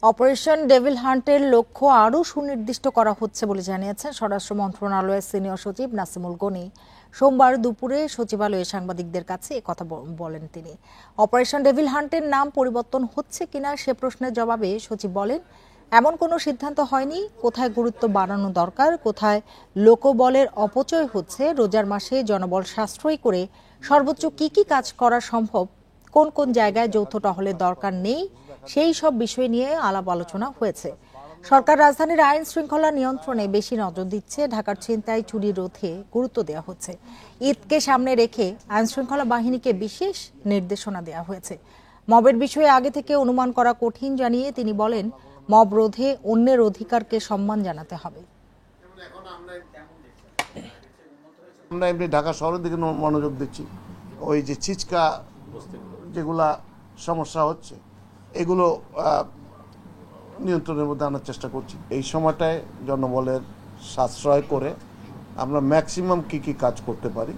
Operation devil হান্টের লক্ষ্য আরও সুনির্দিষ্ট করা হচ্ছে বলে জানিয়েছেন স্বরাষ্ট্র মন্ত্রণালয়ের সিনিয়র সচিব নাসিমুল গনি। সোমবার দুপুরে সচিবালয়ে সাংবাদিকদের কাছে একথা বলেন তিনি। অপারেশন ডেভিল হান্টের নাম পরিবর্তন হচ্ছে কিনা সে প্রশ্নের জবাবে সচিব বলেন, এমন কোনো সিদ্ধান্ত হয়নি। কোথায় গুরুত্ব বাড়ানো দরকার, কোথায় লোকবলের অপচয় হচ্ছে, রোজার মাসে জনবল সাশ্রয় করে সর্বোচ্চ কি কাজ করা সম্ভব, কোন কোন জায়গায় যৌথ টহলের দরকার নেই, সেই সব বিষয় নিয়ে আলাপ আলোচনা হয়েছে। সরকার রাজধানীর আইন শৃঙ্খলা নিয়ন্ত্রণে বেশি নজর দিচ্ছে। ঢাকার ছিনতাই চুরি রোধে গুরুত্ব দেওয়া হচ্ছে। ঈদকে সামনে রেখে আইন শৃঙ্খলা বাহিনীকে বিশেষ নির্দেশনা দেওয়া হয়েছে। মবের বিষয়ে আগে থেকে অনুমান করা কঠিন জানিয়ে তিনি বলেন, মব রোধে অন্যের অধিকারকে সম্মান জানাতে হবে। আমরা এমনি ঢাকা শহরের দিকে মনোযোগ দিচ্ছি। ওই যে চিচকা যেগুলা সমস্যা হচ্ছে এগুলো নিয়ন্ত্রণের মধ্যে আনার চেষ্টা করছি। এই সময়টায় জনবলের সাশ্রয় করে আমরা ম্যাক্সিমাম কি কাজ করতে পারি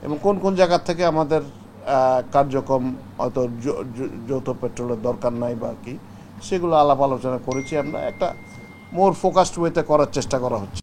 এবং কোন কোন জায়গা থেকে আমাদের কার্যক্রম হয়তো যৌথ পেট্রোলের দরকার নাই বা কি, সেগুলো আলাপ আলোচনা করেছি। আমরা একটা মোর ফোকাসড ওয়েতে করার চেষ্টা করা হচ্ছে।